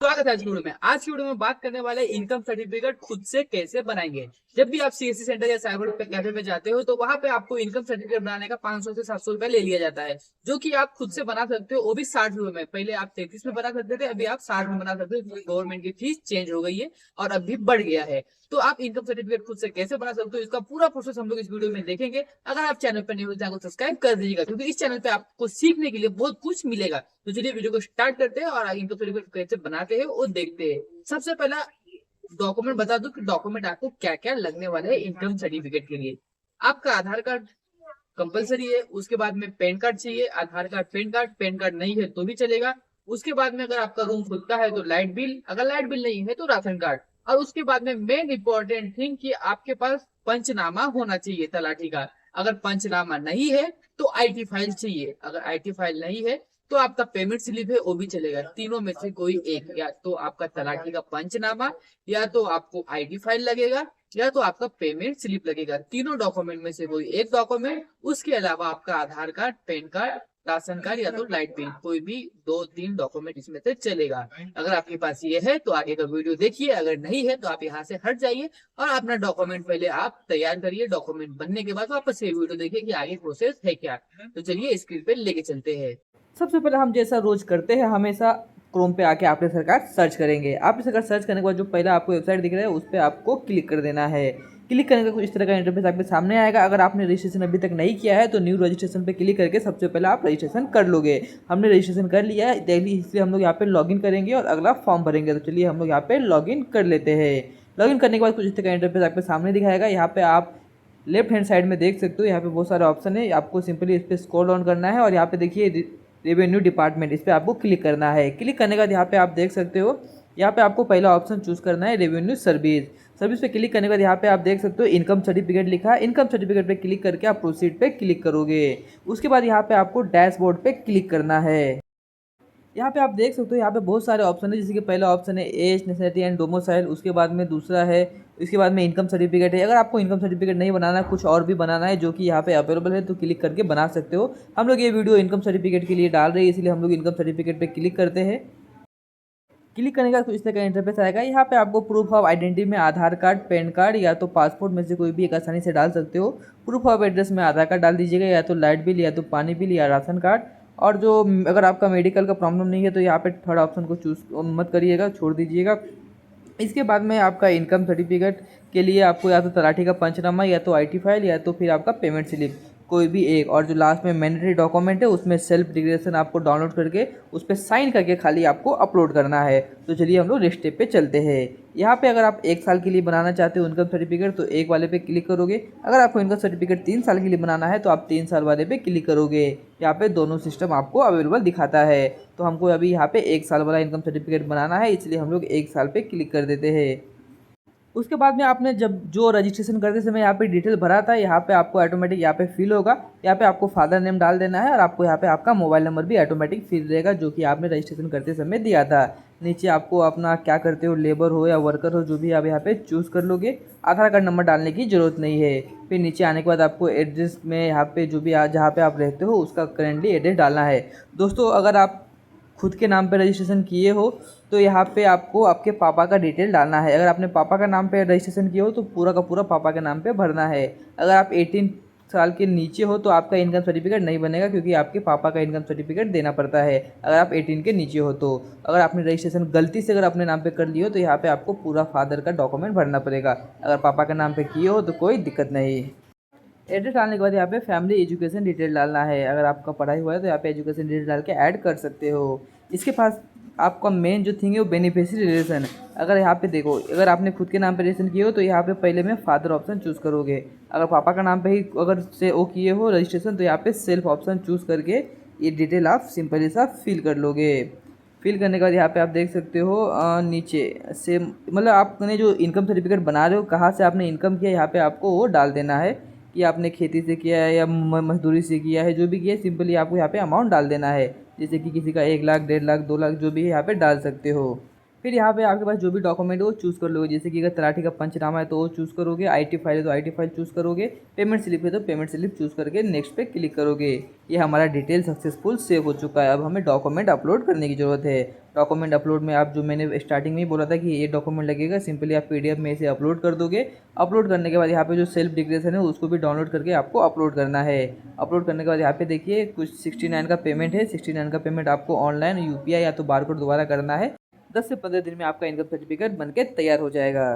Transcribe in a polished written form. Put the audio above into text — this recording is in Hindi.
स्वागत है आज की वीडियो में बात करने वाले इनकम सर्टिफिकेट खुद से कैसे बनाएंगे। जब भी आप सीएससी सेंटर या साइबर कैफे पे जाते हो तो वहां पे आपको इनकम सर्टिफिकेट बनाने का 500 से 700 रुपए ले लिया जाता है, जो कि आप खुद से बना सकते हो, वो भी 60 रुपए में। पहले आप 33 में बना सकते थे, अभी आप 60 में बना सकते हो, क्योंकि गवर्नमेंट की फीस चेंज हो गई है और अभी बढ़ गया है। तो आप इनकम सर्टिफिकेट खुद से कैसे बना सकते हो, इसका पूरा प्रोसेस हम लोग इस वीडियो में देखेंगे। अगर आप चैनल पर नहीं हो, चैनल को सब्सक्राइब कर दीजिएगा, क्योंकि इस चैनल पे आपको सीखने के लिए बहुत कुछ मिलेगा। तो चलिए वीडियो को स्टार्ट करते हैं और इनकम सर्टिफिकेट कैसे बनाते हैं वो देखते हैं। सबसे पहला डॉक्यूमेंट बता दूं कि डॉक्यूमेंट आपको क्या क्या लगने वाले हैं इनकम सर्टिफिकेट के लिए। आपका आधार कार्ड कंपलसरी है, उसके बाद में पैन कार्ड चाहिए, आधार कार्ड पैन कार्ड नहीं है तो भी चलेगा। उसके बाद में अगर आपका रूम खुद का है तो लाइट बिल, अगर लाइट बिल नहीं है तो राशन कार्ड। और उसके बाद में मेन इंपॉर्टेंट थिंग कि आपके पास पंचनामा होना चाहिए तलाठी का। अगर पंचनामा नहीं है तो आईटी फाइल चाहिए, अगर आईटी फाइल नहीं है तो आपका पेमेंट स्लिप है वो भी चलेगा। तीनों में से कोई एक, या तो आपका तलाठी का पंचनामा, या तो आपको आईटी फाइल लगेगा, या तो आपका पेमेंट स्लिप लगेगा। तीनों डॉक्यूमेंट में से कोई एक डॉक्यूमेंट। उसके अलावा आपका Aadhaar card, PAN card, ration card या तो लाइट बिल, कोई भी 2-3 डॉक्यूमेंट इसमें से चलेगा। अगर आपके पास ये है तो आगे का वीडियो देखिए, अगर नहीं है तो आप यहाँ से हट जाइए और अपना डॉक्यूमेंट पहले आप तैयार करिए। डॉक्यूमेंट बनने के बाद वापस ये वीडियो देखिए कि आगे प्रोसेस है क्या। तो चलिए स्क्रीन पे लेके चलते हैं। सबसे पहले हम जैसा रोज करते हैं हमेशा क्रोम पे आके आपने सरकार सर्च करेंगे। आपने सरकार सर्च करने के बाद जो पहला आपको वेबसाइट दिख रहा है उस पर आपको क्लिक कर देना है। क्लिक करने का कुछ इस तरह का इंटरफेस आपके सामने आएगा। अगर आपने रजिस्ट्रेशन अभी तक नहीं किया है तो न्यू रजिस्ट्रेशन पे क्लिक करके सबसे पहले आप रजिस्ट्रेशन कर लोगे। हमने रजिस्ट्रेशन कर लिया है डेली, इसलिए हम लोग यहाँ पे लॉगिन करेंगे और अगला फॉर्म भरेंगे। तो चलिए हम लोग यहाँ पे लॉगिन कर लेते हैं। लॉगिन करने के बाद कुछ इस तरह का इंटरफेस आपके सामने दिखाएगा। यहाँ पे आप लेफ्ट हैंड साइड में देख सकते हो, यहाँ पे बहुत सारे ऑप्शन है। आपको सिंपली इस पर स्क्रॉल डाउन करना है और यहाँ पे देखिए रेवेन्यू डिपार्टमेंट, इस पर आपको क्लिक करना है। क्लिक करने के बाद यहाँ पे आप देख सकते हो, यहाँ पे आपको पहला ऑप्शन चूज करना है रेवेन्यू सर्विस। सर्विस पे क्लिक करने के बाद यहाँ पे आप देख सकते हो इनकम सर्टिफिकेट लिखा है। इनकम सर्टिफिकेट पे क्लिक करके आप प्रोसीड पे क्लिक करोगे। उसके बाद यहाँ पे आपको डैशबोर्ड पे क्लिक करना है। यहाँ पे आप देख सकते हो, यहाँ पे बहुत सारे ऑप्शन है। जैसे कि पहला ऑप्शन है एज, नेशनलिटी एंड डोमिसाइल। उसके बाद में दूसरा है, इसके बाद में इनकम सर्टिफिकेट है। अगर आपको इनकम सर्टिफिकेट नहीं बनाना, कुछ और भी बनाना है जो कि यहाँ पे अवेलेबल है, तो क्लिक करके बना सकते हो। हम लोग ये वीडियो इनकम सर्टिफिकेट के लिए डाल रहे हैं, इसलिए हम लोग इनकम सर्टिफिकेट पे क्लिक करते हैं। क्लिक करने का कुछ इस तरह का इंटरफेस आएगा। यहाँ पे आपको प्रूफ ऑफ आइडेंटिटी में आधार कार्ड, पैन कार्ड या तो पासपोर्ट में से कोई भी एक आसानी से डाल सकते हो। प्रूफ ऑफ एड्रेस में आधार कार्ड डाल दीजिएगा, या तो लाइट बिल, या तो पानी बिल, या राशन कार्ड। और जो अगर आपका मेडिकल का प्रॉब्लम नहीं है तो यहाँ पे थर्ड ऑप्शन को चूज मत करिएगा, छोड़ दीजिएगा। इसके बाद में आपका इनकम सर्टिफिकेट के लिए आपको या तो तलाठी का पंचनामा, या तो आईटी फाइल, या तो फिर आपका पेमेंट स्लिप, कोई भी एक। और जो लास्ट में मैंडेटरी डॉक्यूमेंट है उसमें सेल्फ डिक्लेरेशन आपको डाउनलोड करके उस पर साइन करके खाली आपको अपलोड करना है। तो चलिए हम लोग नेक्स्ट स्टेप पे चलते हैं। यहाँ पे अगर आप 1 साल के लिए बनाना चाहते हो इनकम सर्टिफिकेट तो एक वाले पे क्लिक करोगे। अगर आपको इनकम सर्टिफिकेट 3 साल के लिए बनाना है तो आप 3 साल वाले पे क्लिक करोगे। यहाँ पे दोनों सिस्टम आपको अवेलेबल दिखाता है। तो हमको अभी यहाँ पे 1 साल वाला इनकम सर्टिफिकेट बनाना है, इसलिए हम लोग 1 साल पे क्लिक कर देते हैं। उसके बाद में आपने जब जो रजिस्ट्रेशन करते समय यहाँ पे डिटेल भरा था, यहाँ पे आपको ऑटोमेटिक यहाँ पे फिल होगा। यहाँ पे आपको फादर नेम डाल देना है और आपको यहाँ पे आपका मोबाइल नंबर भी ऑटोमेटिक फिल रहेगा, जो कि आपने रजिस्ट्रेशन करते समय दिया था। नीचे आपको अपना क्या करते हो, लेबर हो या वर्कर हो, जो भी आप यहाँ पे चूज़ कर लोगे। आधार कार्ड नंबर डालने की ज़रूरत नहीं है। फिर नीचे आने के बाद आपको एड्रेस में यहाँ पे जो भी जहाँ पे आप रहते हो उसका करेंटली एड्रेस डालना है। दोस्तों, अगर आप खुद के नाम पे रजिस्ट्रेशन किए हो तो यहाँ पे आपको आपके पापा का डिटेल डालना है। अगर आपने पापा का नाम पे रजिस्ट्रेशन किया हो तो पूरा का पूरा पापा के नाम पे भरना है। अगर आप 18 साल के नीचे हो तो आपका इनकम सर्टिफिकेट नहीं बनेगा, क्योंकि आपके पापा का इनकम सर्टिफिकेट देना पड़ता है अगर आप 18 के नीचे हो तो। अगर आपने रजिस्ट्रेशन गलती से अगर अपने नाम पे कर लिया हो तो यहाँ पे आपको पूरा फादर का डॉक्यूमेंट भरना पड़ेगा। अगर पापा के नाम पे किए हो तो कोई दिक्कत नहीं। एड्रेस डालने के बाद यहाँ पे फैमिली एजुकेशन डिटेल डालना है। अगर आपका पढ़ाई हुआ है तो यहाँ पे एजुकेशन डिटेल डाल के ऐड कर सकते हो। इसके पास आपका मेन जो थिंग है वो बेनिफिशियरी रिलेशन। अगर यहाँ पे देखो, अगर आपने खुद के नाम पे रजिस्ट्रेशन किए हो तो यहाँ पे पहले में फादर ऑप्शन चूज़ करोगे। अगर पापा का नाम पे ही अगर से वो किए हो रजिस्ट्रेशन तो यहाँ पे सेल्फ ऑप्शन चूज़ करके ये डिटेल आप सिंपली सा फिल कर लोगे। फिल करने के बाद यहाँ पे आप देख सकते हो नीचे से, मतलब आपने जो इनकम सर्टिफिकेट बना रहे हो कहाँ से आपने इनकम किया, यहाँ पे आपको वो डाल देना है कि आपने खेती से किया है या मजदूरी से किया है। जो भी किया है सिंपली आपको यहाँ पे अमाउंट डाल देना है। जैसे कि किसी का 1 लाख, 1.5 लाख, 2 लाख, जो भी है यहाँ पे डाल सकते हो। फिर यहाँ पे आपके पास जो भी डॉक्यूमेंट है वो चूज़ कर लोगे, जैसे कि अगर तलाठी का पंचनामा है तो वो चूज़ करोगे, आईटी फाइल है तो आईटी फाइल चूज़ करोगे, पेमेंट स्लिप है तो पेमेंट स्लिप चूज़ करके नेक्स्ट पे क्लिक करोगे। ये हमारा डिटेल सक्सेसफुल सेव हो चुका है। अब हमें डॉक्यूमेंट अपलोड करने की ज़रूरत है। डॉक्यूमेंट अपलोड में आप जो मैंने स्टार्टिंग में ही बोला था कि ये डॉक्यूमेंट लगेगा, सिंपली आप पीडीएफ में इसे अपलोड कर दोगे। अपलोड करने के बाद यहाँ पे जो सेल्फ डिक्लेरेशन है उसको भी डाउनलोड करके आपको अपलोड करना है। अपलोड करने के बाद यहाँ पे देखिए कुछ 69 का पेमेंट है। 69 का पेमेंट आपको ऑनलाइन यूपीआई या तो बारकोड दोबारा करना है। 10 से 15 दिन में आपका इनकम सर्टिफिकेट बनके तैयार हो जाएगा।